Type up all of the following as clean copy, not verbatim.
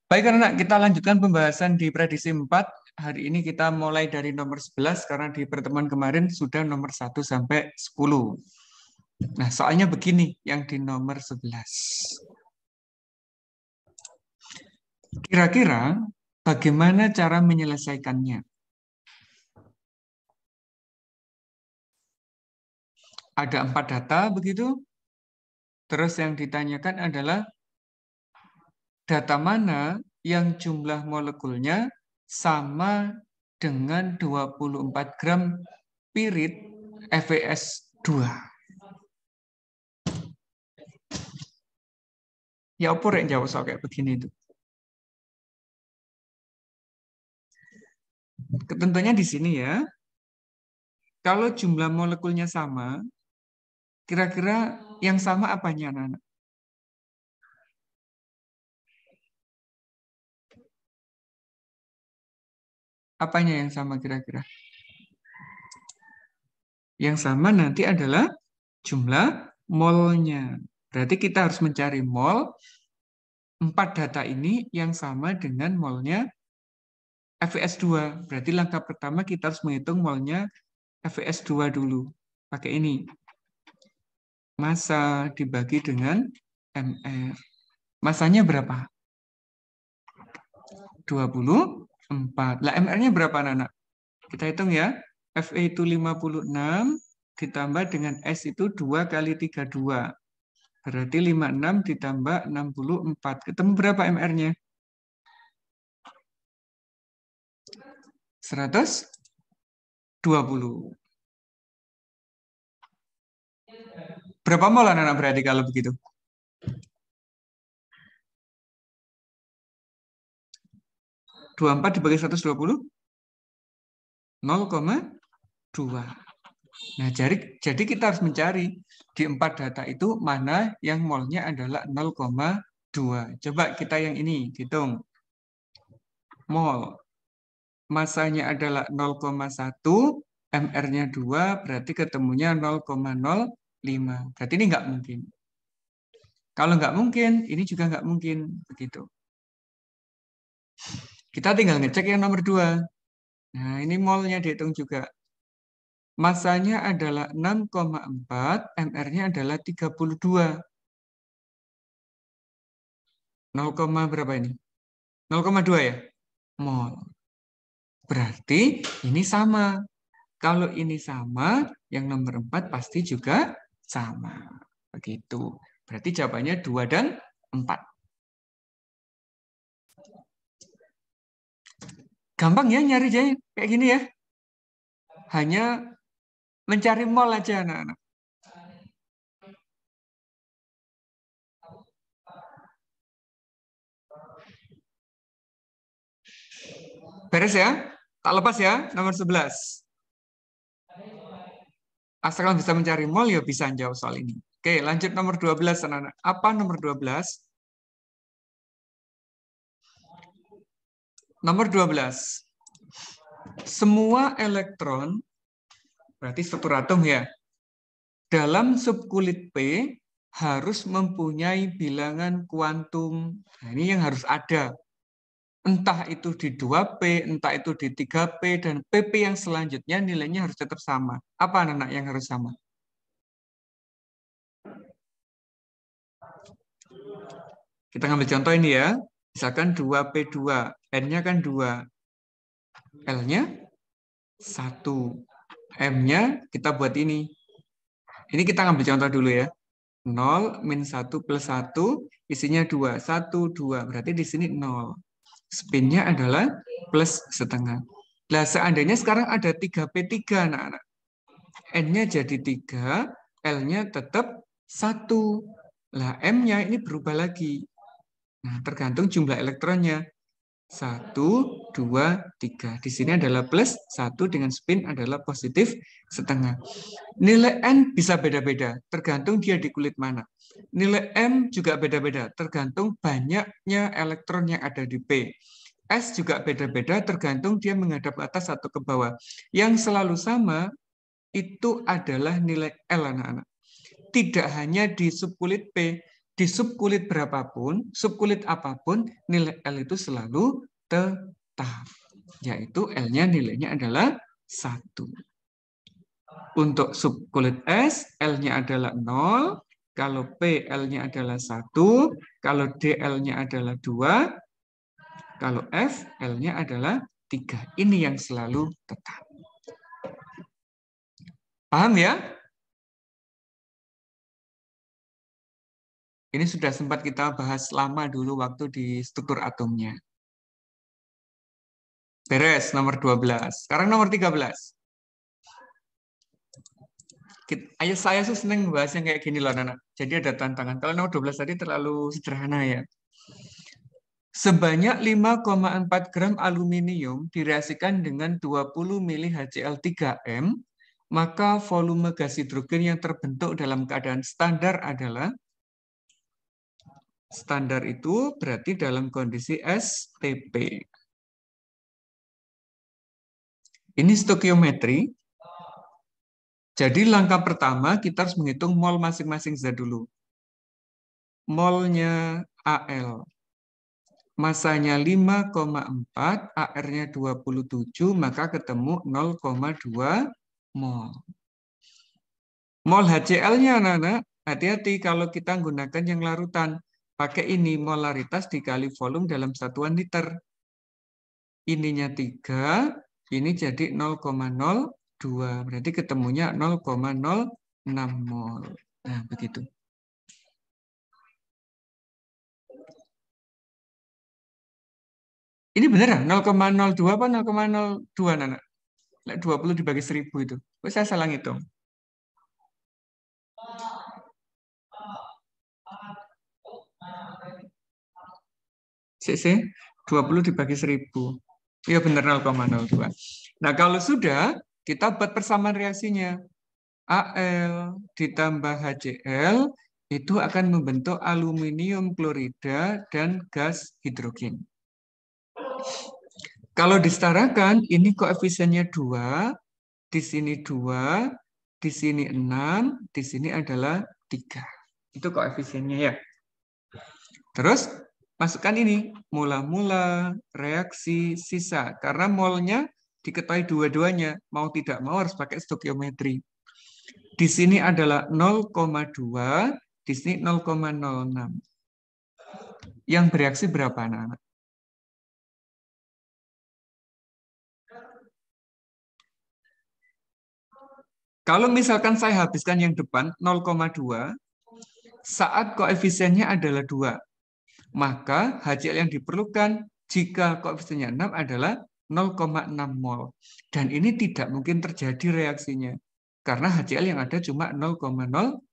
Baik, anak, kita lanjutkan pembahasan di prediksi 4. Hari ini kita mulai dari nomor 11 karena di pertemuan kemarin sudah nomor 1 sampai 10. Nah, soalnya begini yang di nomor 11. Kira-kira bagaimana cara menyelesaikannya? Ada 4 data begitu. Terus yang ditanyakan adalah data mana yang jumlah molekulnya sama dengan 24 gram pirit FeS2. Ya apa yang jawab soal kayak begini itu? Tentunya di sini ya, kalau jumlah molekulnya sama, kira-kira yang sama apanya, anak-anak? Apanya yang sama kira-kira? Yang sama nanti adalah jumlah molnya. Berarti kita harus mencari mol 4 data ini yang sama dengan molnya FeS2. Berarti langkah pertama kita harus menghitung molnya FeS2 dulu. Pakai ini. Massa dibagi dengan MR. Massanya berapa? 24. Lah MR-nya berapa, anak? Kita hitung ya. Fe itu 56 ditambah dengan S itu 2 kali 32. Berarti 56 ditambah 64. Ketemu berapa MR-nya? 120. Berapa mol, anak-anak, berarti kalau begitu? 24 dibagi 120? 0,2. Nah, jadi kita harus mencari di 4 data itu mana yang molnya adalah 0,2. Coba kita yang ini hitung. Mol. Masanya adalah 0,1, MR-nya 2, berarti ketemunya 0,05. Berarti ini nggak mungkin. Kalau nggak mungkin, ini juga nggak mungkin. Begitu. Kita tinggal ngecek yang nomor 2. Nah, ini molnya dihitung juga. Masanya adalah 6,4, MR-nya adalah 32. 0, berapa ini? 0,2 ya? Mol. Berarti ini sama. Kalau ini sama, yang nomor 4 pasti juga sama. Begitu. Berarti jawabannya 2 dan 4. Gampang ya nyari aja kayak gini ya. Hanya mencari mol aja, anak-anak. Beres ya? Tak lepas ya, nomor 11. Asalkan bisa mencari mol, ya bisa jawab soal ini. Oke, lanjut nomor 12, anak-anak. Apa nomor 12? Nomor 12. Semua elektron, berarti struktur atom ya, dalam subkulit P harus mempunyai bilangan kuantum. Nah, ini yang harus ada. Entah itu di 2P, entah itu di 3P, dan PP yang selanjutnya nilainya harus tetap sama. Apa, anak-anak, yang harus sama? Kita ngambil contoh ini ya. Misalkan 2P2, N-nya kan 2. L-nya 1. M-nya kita buat ini. Ini kita ngambil contoh dulu ya. 0 min 1 plus 1, isinya 2. 1, 2. Berarti di sini 0. Spinnya adalah plus setengah. Nah, seandainya sekarang ada 3P3, anak-anak. N-nya jadi 3, L-nya tetap 1. Lah, M-nya ini berubah lagi. Nah, tergantung jumlah elektronnya. 1, 2, 3. Di sini adalah plus 1 dengan spin adalah positif setengah. Nilai N bisa beda-beda, tergantung dia di kulit mana. Nilai M juga beda-beda, tergantung banyaknya elektron yang ada di P. S juga beda-beda, tergantung dia menghadap ke atas atau ke bawah. Yang selalu sama itu adalah nilai L, anak-anak. Tidak hanya di subkulit P, di subkulit berapapun, subkulit apapun, nilai L itu selalu tetap. Yaitu L-nya nilainya adalah 1. Untuk subkulit S, L-nya adalah 0. Kalau P, L-nya adalah 1. Kalau D, L-nya adalah 2. Kalau F, L-nya adalah 3. Ini yang selalu tetap. Paham ya? Ini sudah sempat kita bahas lama dulu waktu di struktur atomnya. Beres, nomor 12. Sekarang nomor 13. Ayah saya tuh seneng bahas yang kayak gini loh, anak. Jadi ada tantangan. Kalau nomor 12 tadi terlalu sederhana ya. Sebanyak 5,4 gram aluminium direaksikan dengan 20 mili HCl3M, maka volume gas hidrogen yang terbentuk dalam keadaan standar adalah, standar itu berarti dalam kondisi STP. Ini stoikiometri. Jadi langkah pertama kita harus menghitung mol masing-masing zat dulu. Molnya Al. Masanya 5,4, AR-nya 27, maka ketemu 0,2 mol. Mol HCl-nya, anak-anak, hati-hati kalau kita gunakan yang larutan. Pakai ini, molaritas dikali volume dalam satuan liter. Ininya 3, ini jadi 0,02. Berarti ketemunya 0,06 mol. Nah, begitu. Ini beneran 0,02 apa 0,02, anak? 20 dibagi 1000 itu. Oh, saya salah ngitung. CC 20 dibagi 1000. Iya benar 0,02. Nah, kalau sudah, kita buat persamaan reaksinya. Al ditambah HCl itu akan membentuk aluminium klorida dan gas hidrogen. Kalau disetarakan, ini koefisiennya 2, di sini 2, di sini 6, di sini adalah 3. Itu koefisiennya ya. Terus masukkan ini, mula-mula, reaksi, sisa. Karena molnya diketahui dua-duanya. Mau tidak mau harus pakai stoikiometri. Di sini adalah 0,2, di sini 0,06. Yang bereaksi berapa, anak-anak? Kalau misalkan saya habiskan yang depan 0,2, saat koefisiennya adalah 2, maka HCl yang diperlukan jika koefisiennya 6 adalah 0,6 mol. Dan ini tidak mungkin terjadi reaksinya. Karena HCl yang ada cuma 0,06.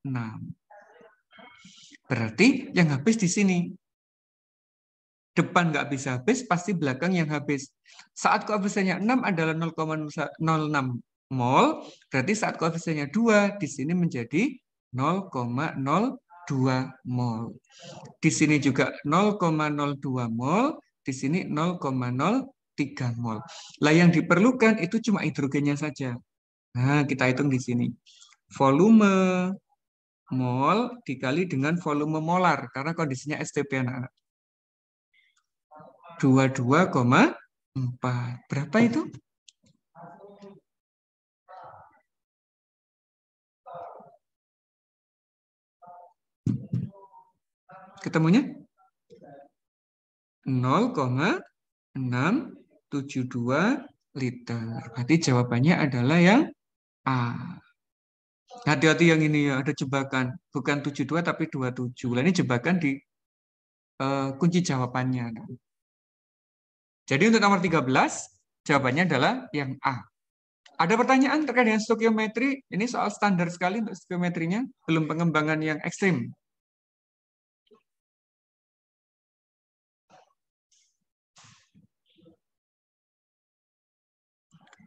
Berarti yang habis di sini. Depan nggak bisa habis, pasti belakang yang habis. Saat koefisiennya 6 adalah 0,06 mol, berarti saat koefisiennya 2, di sini menjadi 0,02 mol. Di sini juga 0,02 mol, di sini 0,03 mol. Lah yang diperlukan itu cuma hidrogennya saja. Nah, kita hitung di sini. Volume mol dikali dengan volume molar, karena kondisinya STP anak-anak. 22,4. Berapa itu? Ketemunya 0,672 liter. Berarti jawabannya adalah yang A. Hati-hati yang ini ya, ada jebakan. Bukan 72 tapi 27. Nah, ini jebakan di kunci jawabannya. Jadi untuk nomor 13, jawabannya adalah yang A. Ada pertanyaan terkait dengan stoikiometri? Ini soal standar sekali untuk stoikiometrinya, belum pengembangan yang ekstrim.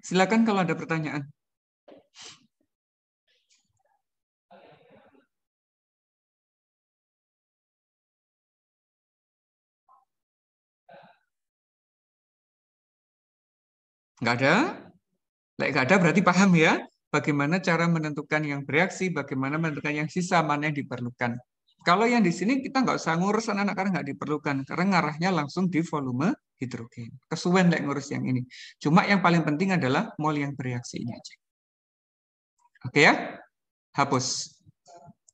Silakan kalau ada pertanyaan. Nggak ada? Nggak ada berarti paham ya? Bagaimana cara menentukan yang bereaksi, bagaimana menentukan yang sisa, mana yang diperlukan. Kalau yang di sini kita nggak usah ngurus anak-anak karena nggak diperlukan. Karena ngarahnya langsung di volume hidrogen. Kesuwen lek ngurus yang ini. Cuma yang paling penting adalah mol yang bereaksi ini aja. Oke ya? Hapus.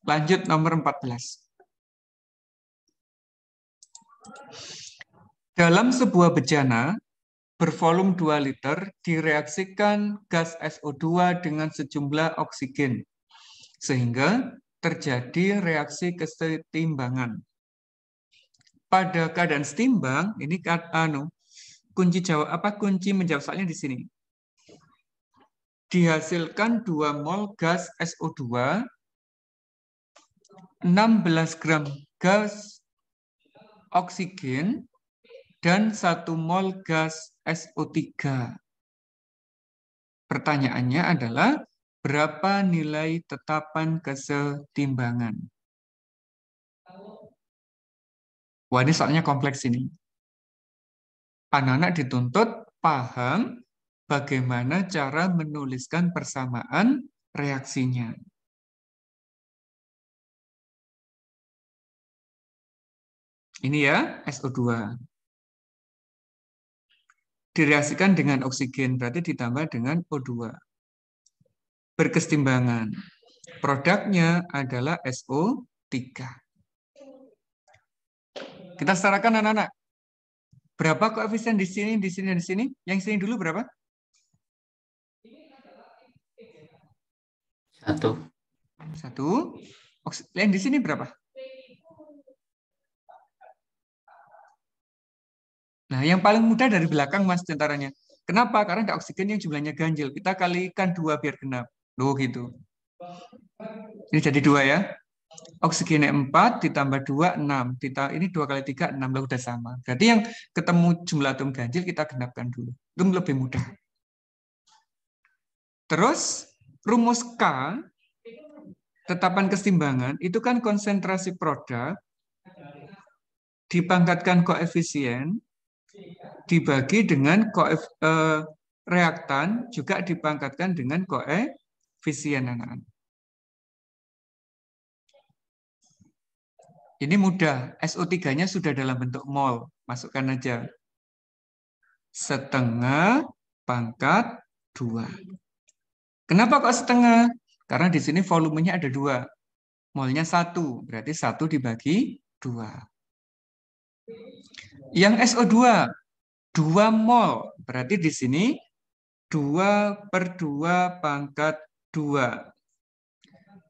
Lanjut nomor 14. Dalam sebuah bejana bervolume 2 liter direaksikan gas SO2 dengan sejumlah oksigen sehingga terjadi reaksi kesetimbangan. Pada keadaan setimbang, ini kunci menjawab soalnya di sini. Dihasilkan 2 mol gas SO2, 16 gram gas oksigen, dan 1 mol gas SO3. Pertanyaannya adalah, berapa nilai tetapan kesetimbangan? Wah, ini soalnya kompleks ini. Anak-anak dituntut paham bagaimana cara menuliskan persamaan reaksinya. Ini ya, SO2. Direaksikan dengan oksigen, berarti ditambah dengan O2. Berkesetimbangan. Produknya adalah SO3. Kita setarakan anak-anak. Berapa koefisien di sini, di sini, dan di sini? Yang sini dulu berapa? 1. 1. Yang di sini berapa? Nah, yang paling mudah dari belakang, Mas, tentaranya. Kenapa? Karena ada oksigen yang jumlahnya ganjil. Kita kalikan 2 biar genap. Loh, gitu. Ini jadi 2 ya. Oksigennya 4 ditambah 2, 6. Ini 2 kali 3, 6. Lah, udah sama. Berarti yang ketemu jumlah atom ganjil kita genapkan dulu. Itu lebih mudah. Terus, rumus K, tetapan kesetimbangan, itu kan konsentrasi produk, dipangkatkan koefisien, dibagi dengan reaktan, juga dipangkatkan dengan koefisien anak-anak. Ini mudah, SO3-nya sudah dalam bentuk mol, masukkan aja. Setengah pangkat 2. Kenapa kok setengah? Karena di sini volumenya ada 2. Molnya 1, berarti 1 dibagi 2. Yang SO2, 2 mol, berarti di sini 2/2 pangkat 2.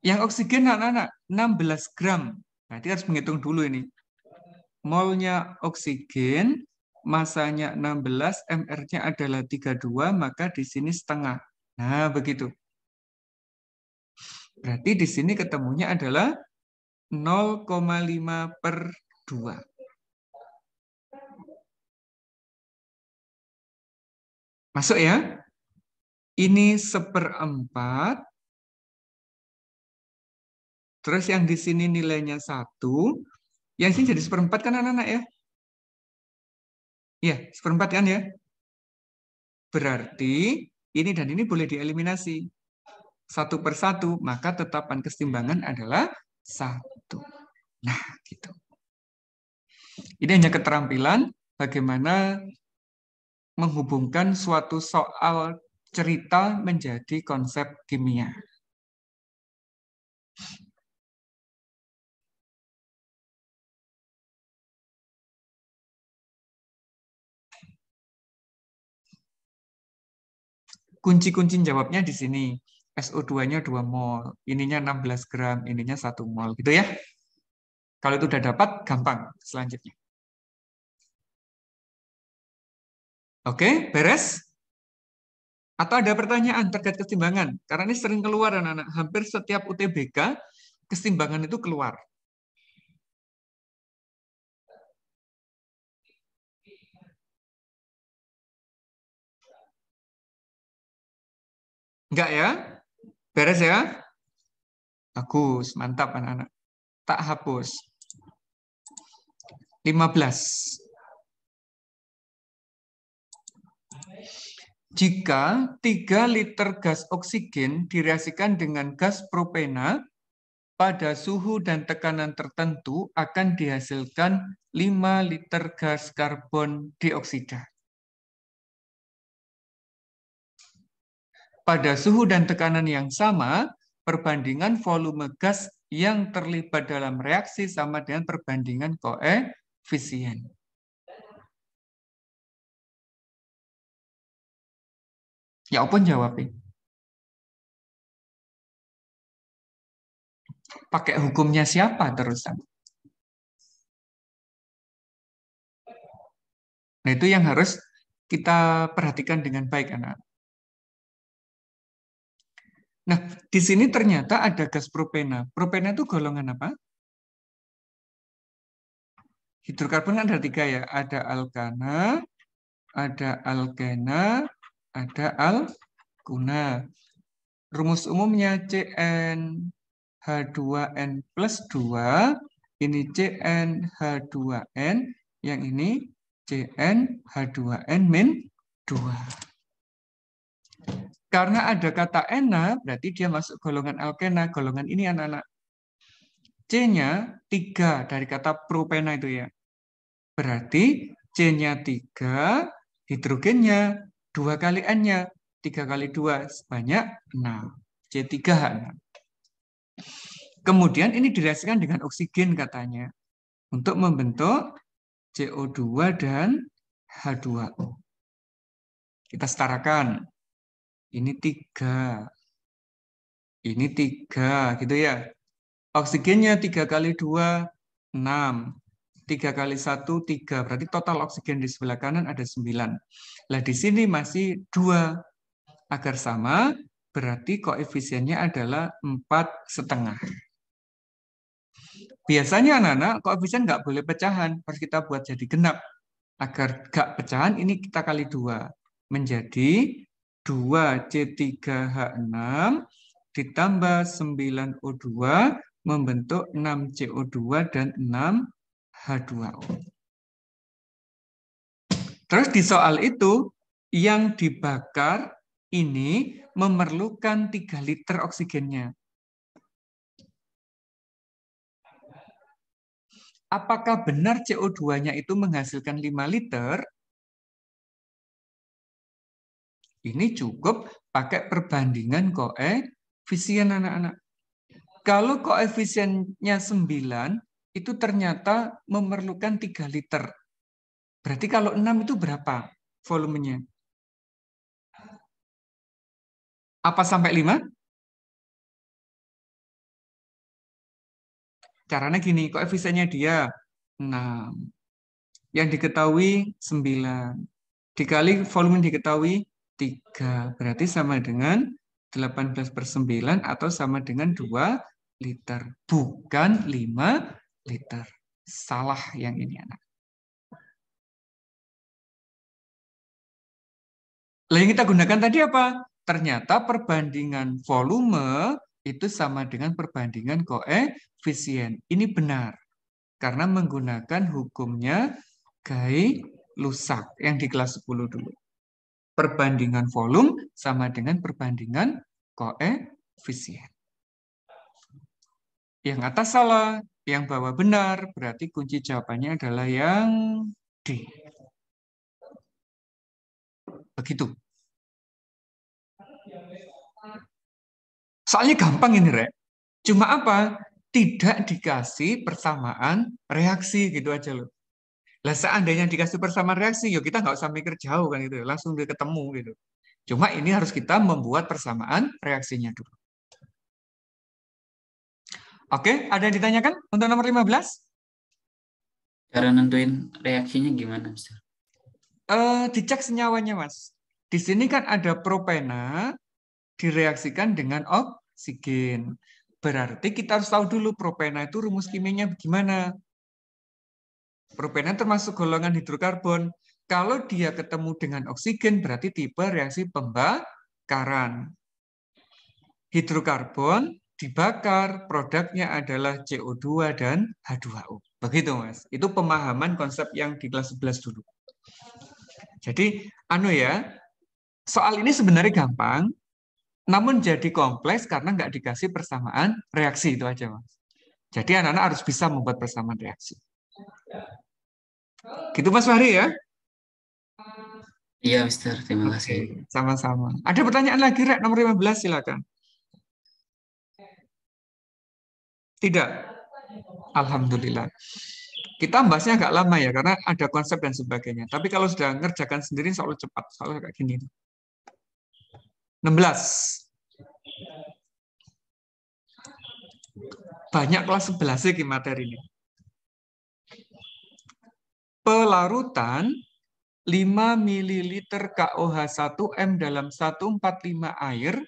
Yang oksigen anak-anak 16 gram. Berarti harus menghitung dulu ini. Molnya oksigen, masanya 16, mR-nya adalah 32, maka di sini setengah. Nah, begitu. Berarti di sini ketemunya adalah 0,5/2. Masuk ya? Ini 1/4. Terus yang di sini nilainya 1. Yang sini jadi 1/4 kan anak-anak ya? Iya, 1/4 kan ya? Berarti ini dan ini boleh dieliminasi. 1/1, maka tetapan kesetimbangan adalah 1. Nah, gitu. Ini hanya keterampilan bagaimana menghubungkan suatu soal cerita menjadi konsep kimia. Kunci-kunci jawabnya di sini. SO2-nya 2 mol, ininya 16 gram, ininya 1 mol. Gitu ya. Kalau itu udah dapat, gampang selanjutnya. Oke, beres? Atau ada pertanyaan terkait kesetimbangan? Karena ini sering keluar anak-anak. Hampir setiap UTBK, kesetimbangan itu keluar. Enggak ya? Beres ya? Bagus, mantap anak-anak. Tak hapus. 15. Jika 3 liter gas oksigen direaksikan dengan gas propena pada suhu dan tekanan tertentu akan dihasilkan 5 liter gas karbon dioksida. Pada suhu dan tekanan yang sama, perbandingan volume gas yang terlibat dalam reaksi sama dengan perbandingan koefisien. Ya, apa jawabnya? Pakai hukumnya siapa terusan? Nah, itu yang harus kita perhatikan dengan baik, anak. Nah, di sini ternyata ada gas propena. Propena itu golongan apa? Hidrokarbon kan ada 3 ya. Ada alkana, ada alkena, ada alkuna. Rumus umumnya CnH2n plus 2, ini CnH2n, yang ini CnH2n min 2. Karena ada kata ena, berarti dia masuk golongan alkena. Golongan ini anak-anak. C-nya 3 dari kata propena itu ya. Berarti C-nya 3, hidrogennya 2 kali N-nya. 3 kali 2 sebanyak 6. C3H6. Kemudian ini direaksikan dengan oksigen katanya. Untuk membentuk CO2 dan H2O. Kita setarakan. Ini 3. Ini 3, gitu ya. Oksigennya 3 kali 2, 6. 3 kali 1, 3. Berarti total oksigen di sebelah kanan ada 9. Nah, di sini masih 2. Agar sama, berarti koefisiennya adalah 4,5. Biasanya anak-anak, koefisien nggak boleh pecahan. Harus kita buat jadi genap. Agar nggak pecahan, ini kita kali 2. Menjadi 2C3H6 ditambah 9O2 membentuk 6CO2 dan 6H2O. Terus di soal itu, yang dibakar ini memerlukan 3 liter oksigennya. Apakah benar CO2-nya itu menghasilkan 5 liter? Ini cukup pakai perbandingan koefisien anak-anak. Kalau koefisiennya 9, itu ternyata memerlukan 3 liter. Berarti kalau 6 itu berapa volumenya? Apa sampai 5? Caranya gini, koefisiennya dia 6. Yang diketahui 9. Dikali volume diketahui 3. Berarti sama dengan 18/9 atau sama dengan 2 liter. Bukan 5 liter. Salah yang ini, anak. Lah yang kita gunakan tadi apa? Ternyata perbandingan volume itu sama dengan perbandingan koefisien. Ini benar. Karena menggunakan hukumnya Gay-Lussac yang di kelas 10 dulu. Perbandingan volume sama dengan perbandingan koefisien. Yang atas salah, yang bawah benar, berarti kunci jawabannya adalah yang D. Begitu. Soalnya gampang ini, Rek. Cuma apa? Tidak dikasih persamaan reaksi, gitu aja loh. Lah seandainya dikasih persamaan reaksi, yuk kita nggak usah mikir jauh kan gitu, langsung dia ketemu gitu. Cuma ini harus kita membuat persamaan reaksinya dulu. Oke, ada yang ditanyakan untuk nomor 15? Cara nentuin reaksinya gimana, Mister? Dicek senyawanya, Mas. Di sini kan ada propena direaksikan dengan oksigen. Berarti kita harus tahu dulu propena itu rumus kimianya gimana. Propena termasuk golongan hidrokarbon. Kalau dia ketemu dengan oksigen, berarti tipe reaksi pembakaran. Hidrokarbon dibakar, produknya adalah CO2 dan H2O. Begitu, Mas. Itu pemahaman konsep yang di kelas 11 dulu. Jadi, soal ini sebenarnya gampang. Namun jadi kompleks karena nggak dikasih persamaan reaksi, itu aja, Mas. Jadi anak-anak harus bisa membuat persamaan reaksi. Gitu Mas Fahri ya? Iya, Mister. Terima Oke, kasih. sama-sama. Ada pertanyaan lagi, Rek? Nomor 15, silakan. Tidak? Alhamdulillah. Kita bahasnya agak lama ya, karena ada konsep dan sebagainya. Tapi kalau sudah ngerjakan sendiri, selalu cepat. Selalu kayak gini. 16. Banyak kelas 11 sih materi ini. Pelarutan 5 ml KOH1M dalam 145 air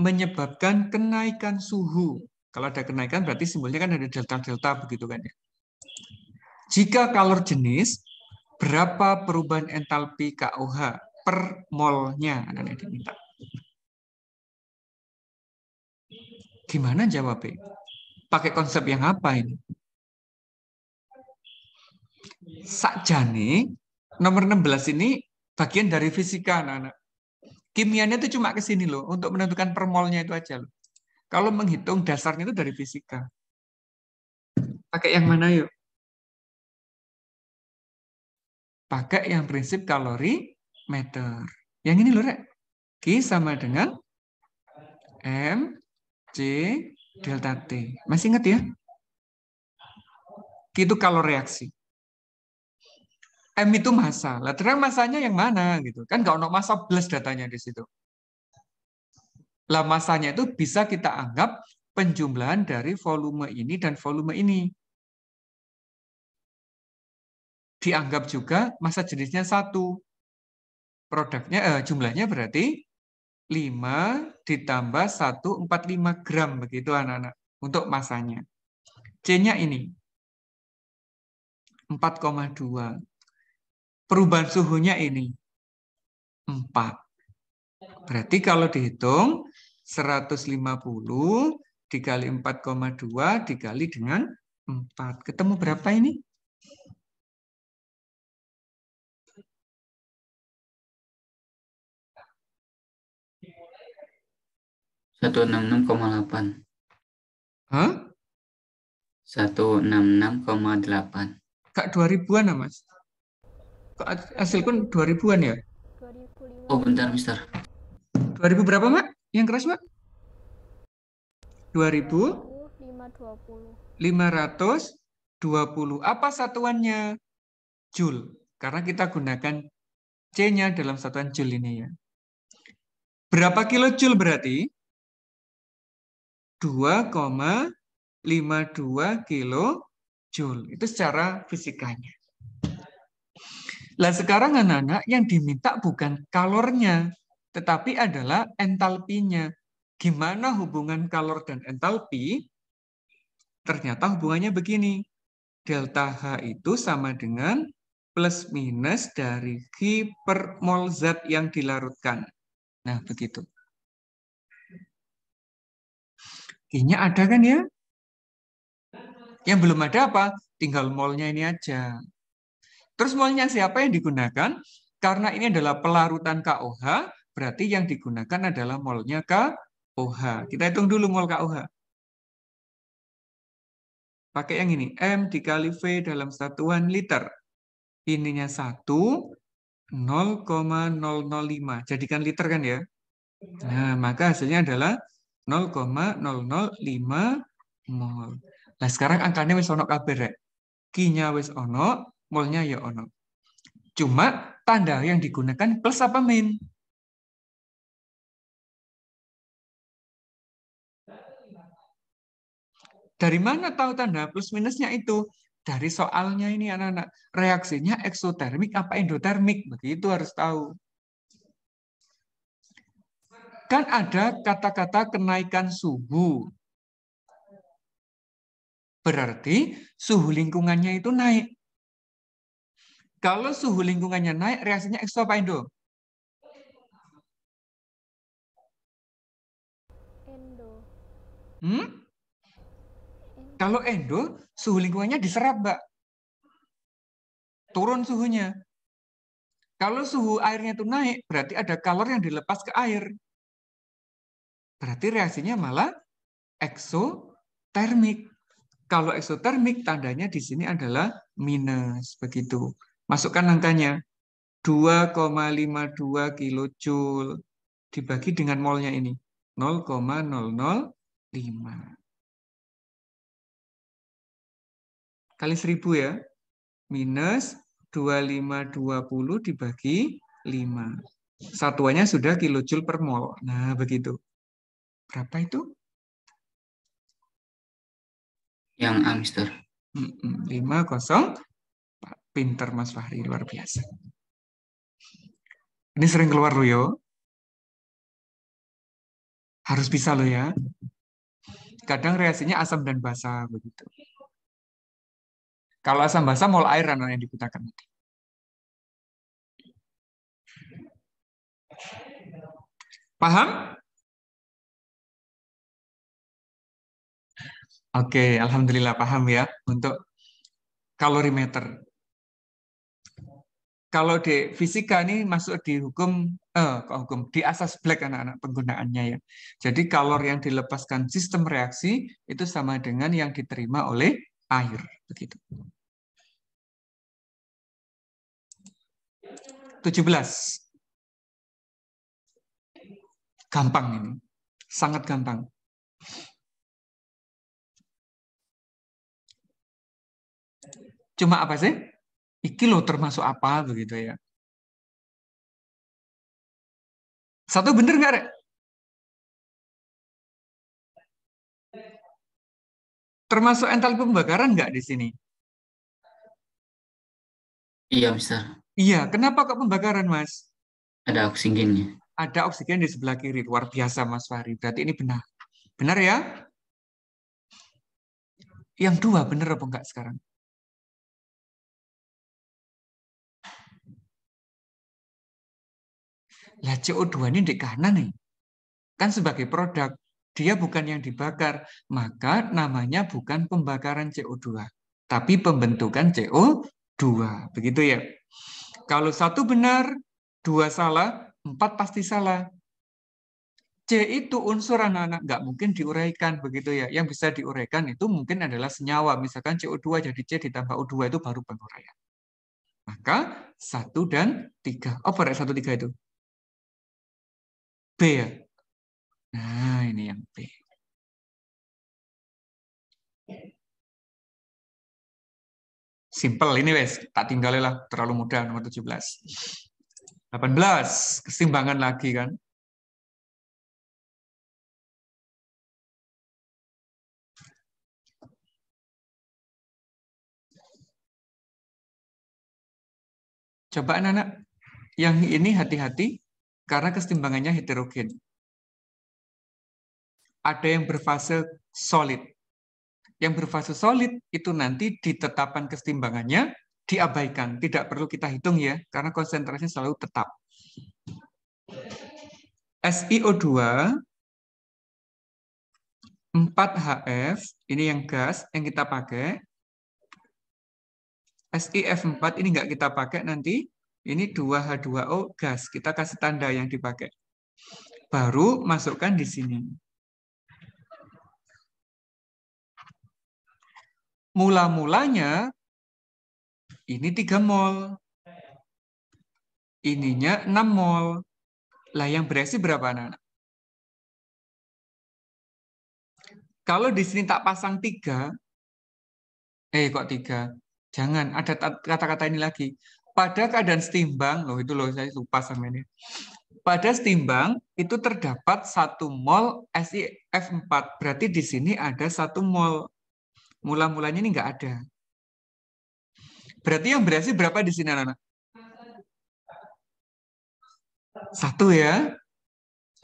menyebabkan kenaikan suhu. Kalau ada kenaikan berarti simbolnya kan ada delta-delta begitu kan ya. Jika kalor jenis, berapa perubahan entalpi KOH per molnya? Anak-anak diminta. Gimana jawabnya? Pakai konsep yang apa ini? Sakjane, nomor 16 ini bagian dari fisika, anak-anak. Kimianya itu cuma ke sini loh, untuk menentukan per molnya itu aja loh. Kalau menghitung dasarnya itu dari fisika. Pakai yang mana yuk? Pakai yang prinsip kalorimeter. Yang ini loh, Rek. Q sama dengan M, C, delta T. Masih ingat ya? Q itu kalor reaksi. M itu massa. Lah terang massanya yang mana gitu. Kan nggak ono massa plus datanya di situ. Lah massanya itu bisa kita anggap penjumlahan dari volume ini dan volume ini. Dianggap juga massa jenisnya 1. Produknya jumlahnya berarti 5 ditambah 145 gram begitu anak-anak untuk massanya. C-nya ini 4,2. Perubahan suhunya ini 4. Berarti kalau dihitung 150 dikali 4,2 dikali dengan 4. Ketemu berapa ini? 166,8. Hah? 166,8. Kak 2000-an ya, Mas? Kok hasilku 2000-an ya? 2005. Oh, bentar, Mister. 2000 berapa, Mak? Yang keras, Mak? 2000 520. 520. Apa satuannya? Joule. Karena kita gunakan C-nya dalam satuan Joule ini ya. Berapa kilojoule berarti? 2,52 kilojoule. Itu secara fisikanya. Lah sekarang anak-anak yang diminta bukan kalornya, tetapi adalah entalpinya. Gimana hubungan kalor dan entalpi? Ternyata hubungannya begini. Delta H itu sama dengan plus minus dari Q per mol zat yang dilarutkan. Nah, begitu. Q-nya ada kan ya? Yang belum ada apa? Tinggal molnya ini aja. Terus molnya siapa yang digunakan? Karena ini adalah pelarutan KOH, berarti yang digunakan adalah molnya KOH. Kita hitung dulu mol KOH. Pakai yang ini, M dikali V dalam satuan liter. Ininya 1, 0,005. Jadikan liter kan ya? Nah, maka hasilnya adalah 0,005 mol. Nah, sekarang angkanya wis ono kabeh rek. Q-nya wis ono, molnya ya ono. Cuma tanda yang digunakan plus apa min? Dari mana tahu tanda plus minusnya itu? Dari soalnya ini anak-anak. Reaksinya eksotermik apa endotermik? Begitu harus tahu. Kan ada kata-kata kenaikan suhu. Berarti suhu lingkungannya itu naik. Kalau suhu lingkungannya naik, reaksinya ekso apa endo? Endo. Kalau endo, suhu lingkungannya diserap, Mbak. Turun suhunya. Kalau suhu airnya itu naik, berarti ada kalor yang dilepas ke air. Berarti reaksinya malah eksotermik. Kalau eksotermik tandanya di sini adalah minus, begitu. Masukkan angkanya 2,52 kilojoule dibagi dengan molnya ini 0,005 kali 1000 ya, minus 2520 dibagi 5. Satuannya sudah kilojoule per mol. Nah, begitu. Berapa itu? Yang A, Mister. 504. Pinter Mas Fahri, luar biasa. Ini sering keluar lo yo. Harus bisa lo ya. Kadang reaksinya asam dan basa begitu. Kalau asam basa mol air yang digunakan. Paham? Oke, alhamdulillah paham ya untuk kalorimeter. Kalau di fisika ini masuk di hukum di asas Black anak-anak penggunaannya ya. Jadi kalor yang dilepaskan sistem reaksi itu sama dengan yang diterima oleh air begitu. 17. Gampang ini. Sangat gampang. Cuma apa sih? Iki lo termasuk apa begitu ya? Satu bener nggak, Rek? Termasuk entalpi pembakaran nggak di sini? Iya, Mister. Iya, kenapa kok pembakaran, Mas? Ada oksigennya. Ada oksigen di sebelah kiri. Luar biasa, Mas Fahri. Berarti ini benar. Benar ya? Yang dua benar apa enggak sekarang? Lah CO2 ini di kanan nih. Kan sebagai produk. Dia bukan yang dibakar. Maka namanya bukan pembakaran CO2. Tapi pembentukan CO2. Begitu ya? Kalau satu benar, dua salah, 4 pasti salah. C itu unsur anak-anak, nggak mungkin diuraikan begitu ya. Yang bisa diuraikan itu mungkin adalah senyawa. Misalkan CO2 jadi C ditambah O2 itu baru penguraian. Maka 1 dan 3. Apa ya 1, 3 itu? B ya? Nah, ini yang B. Simple ini wes, tak tinggalilah terlalu mudah nomor 17. 18, keseimbangan lagi kan. Coba anak-anak, yang ini hati-hati karena keseimbangannya heterogen. Ada yang berfase solid. Yang berfase solid itu nanti ditetapkan keseimbangannya diabaikan. Tidak perlu kita hitung ya, karena konsentrasinya selalu tetap. SiO2, 4HF, ini yang gas yang kita pakai. SiF4 ini nggak kita pakai nanti. Ini 2H2O gas. Kita kasih tanda yang dipakai. Baru masukkan di sini. Mula-mulanya ini 3 mol. Ininya 6 mol. Lah yang bereaksi berapa anak-anak? Kalau di sini tak pasang 3, kok 3? Jangan, ada kata-kata ini lagi. Pada keadaan setimbang, loh itu loh saya lupa sama ini. Pada setimbang itu terdapat 1 mol SiF4. Berarti di sini ada 1 mol. Mula-mulanya ini nggak ada. Berarti yang bereaksi berapa di sini anak-anak? 1 ya.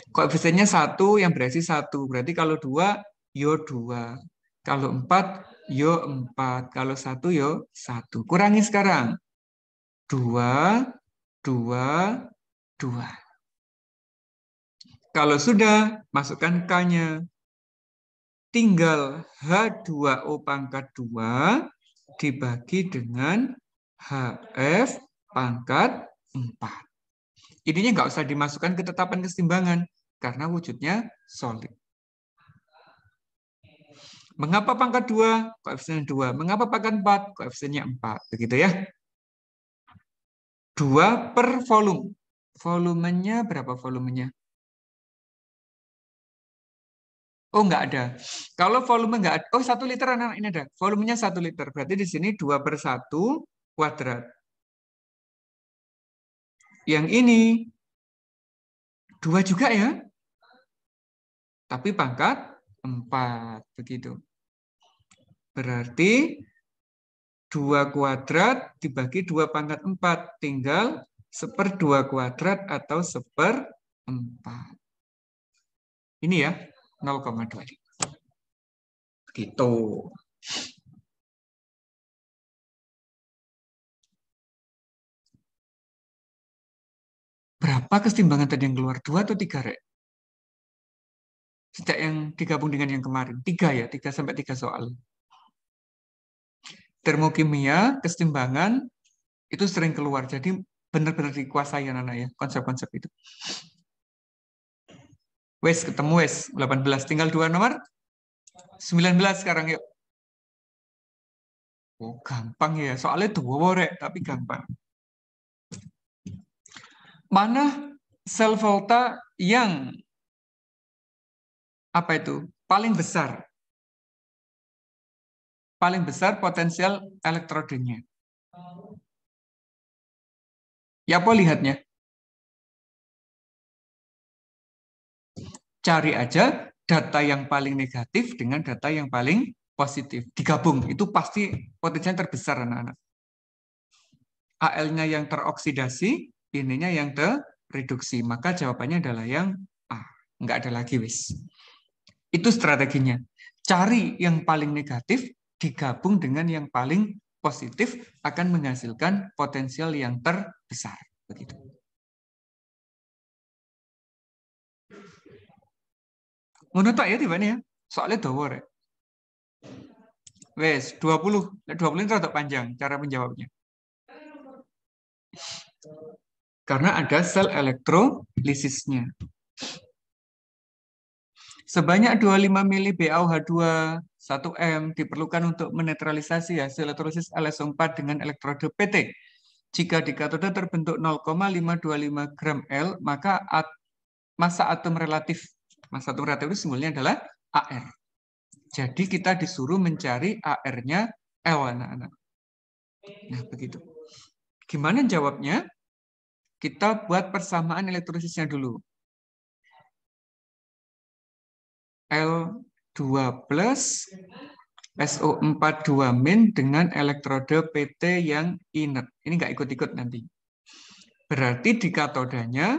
Koefisiennya 1, yang bereaksi 1. Berarti kalau 2, yo 2. Kalau 4, yo 4. Kalau 1, yo 1. Kurangi sekarang. 2, 2, 2. Kalau sudah, masukkan K-nya. Tinggal H2O pangkat 2 dibagi dengan HF pangkat 4. Ininya nggak usah dimasukkan ke tetapan keseimbangan. karena wujudnya solid. Mengapa pangkat 2? Koefisiennya 2. Mengapa pangkat 4? Koefisiennya 4. Begitu ya. 2 per volume. Volumenya berapa volumenya? Oh, nggak ada. Kalau volume nggak ada, oh 1 liter anak ini ada. Volumenya 1 liter. Berarti di sini 2 per 1 kuadrat. Yang ini 2 juga ya. Tapi pangkat 4. Begitu. Berarti 2 kuadrat dibagi 2 pangkat 4. Tinggal 1/2 kuadrat atau 1/4. Ini ya, 0,2. Gitu. Berapa kesetimbangan tadi yang keluar? 2 atau 3, Rek? Sejak yang digabung dengan yang kemarin. 3 ya, 3 sampai 3 soal. Termokimia, kesetimbangan, itu sering keluar. Jadi benar-benar dikuasai anak-anak ya, konsep-konsep itu. Wes, ketemu wes, 18. Tinggal 2 nomor. 19 sekarang yuk. Oh, gampang ya. Soalnya 2 Rek, tapi gampang. Mana sel volta yang apa itu? Paling besar. Paling besar potensial elektrodenya. Ya, apa lihatnya? Cari aja data yang paling negatif dengan data yang paling positif. Digabung, itu pasti potensinya terbesar anak-anak. AL-nya yang teroksidasi, ininya yang tereduksi. Maka jawabannya adalah yang A. Nggak ada lagi, wis. Itu strateginya. Cari yang paling negatif, digabung dengan yang paling positif, akan menghasilkan potensial yang terbesar. Begitu. Ngono tak ya tibanya ya. Soalnya dawa rek. Wes, 20. 20 ini rada panjang cara menjawabnya. Karena ada sel elektrolisisnya. Sebanyak 25 mili BaOH2 1M diperlukan untuk menetralisasi hasil elektrolisis LSO4 dengan elektroda PT. Jika di katoda terbentuk 0,525 gram L, maka massa atom relatif itu simbolnya adalah AR. Jadi kita disuruh mencari AR-nya L, anak-anak. Nah, begitu. Gimana jawabnya? Kita buat persamaan elektrolisisnya dulu. L2 plus SO4 2- dengan elektroda PT yang inert. Ini nggak ikut-ikut nanti. Berarti di katodanya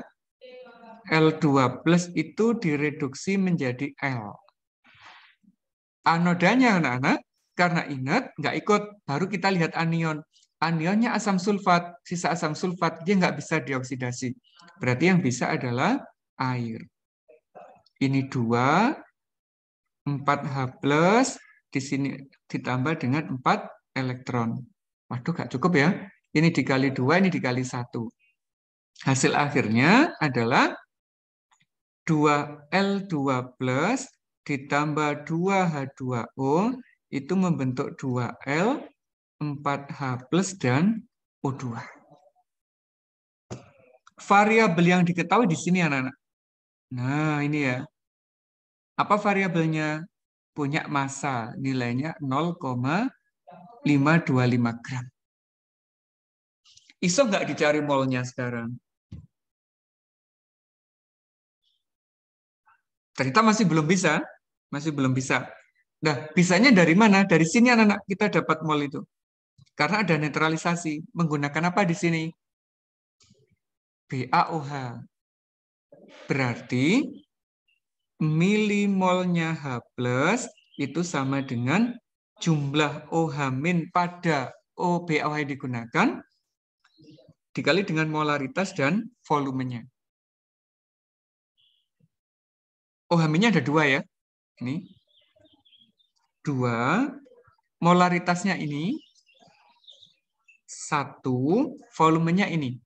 L2 plus itu direduksi menjadi L. Anodanya anak-anak, karena inert, nggak ikut. Baru kita lihat anion. Anionnya asam sulfat, sisa asam sulfat, dia nggak bisa dioksidasi. Berarti yang bisa adalah air. Ini 2, 4H+, di sini ditambah dengan 4 elektron. Waduh, nggak cukup ya. Ini dikali 2, ini dikali 1. Hasil akhirnya adalah 2L2+ ditambah 2H2O itu membentuk 2L, 4H+, dan O2. Variabel yang diketahui di sini anak-anak. Nah, ini ya. Apa variabelnya? Punya massa, nilainya 0,525 gram. Iso nggak dicari molnya sekarang? Ternyata masih belum bisa. Masih belum bisa. Nah, bisanya dari mana? Dari sini anak-anak kita dapat mol itu. Karena ada netralisasi. Menggunakan apa di sini? BaOH. Berarti milimolnya H+ itu sama dengan jumlah OH- pada BaOH yang digunakan dikali dengan molaritas dan volumenya. OH-nya ada 2 ya. Ini 2, molaritasnya ini 1, volumenya ini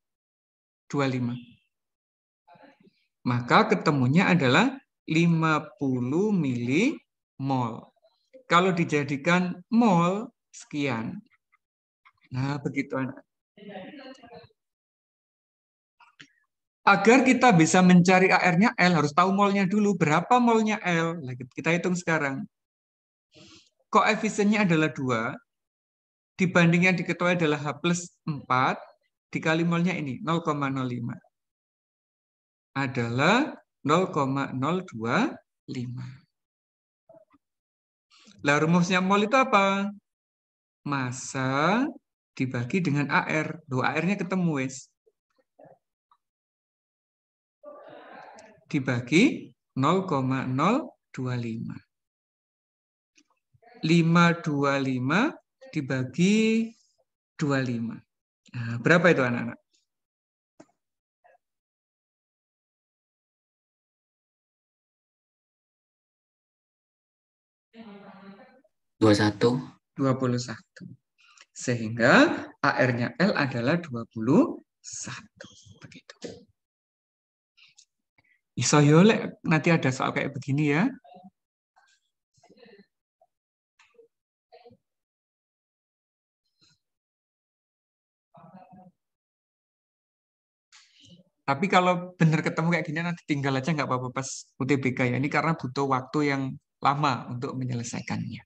25. Maka ketemunya adalah 50 milimol. Kalau dijadikan mol, sekian. Nah, begitu anak. Agar kita bisa mencari AR-nya L, harus tahu molnya dulu. Berapa molnya L? Nah, kita hitung sekarang. Koefisiennya adalah 2. Dibanding yang diketahui adalah H plus 4. Dikali molnya ini, 0,05. Adalah 0,025. Lah, rumusnya mol itu apa? Massa dibagi dengan AR. Loh, AR-nya ketemu, wes. Dibagi 0,025. 525 dibagi 25. Nah, berapa itu anak-anak? satu. 21. Sehingga AR-nya L adalah 21. Begitu. Iso yo lek nanti ada soal kayak begini ya. Tapi kalau benar ketemu kayak gini nanti tinggal aja nggak apa-apa pas UTBK ya. Ini karena butuh waktu yang lama untuk menyelesaikannya.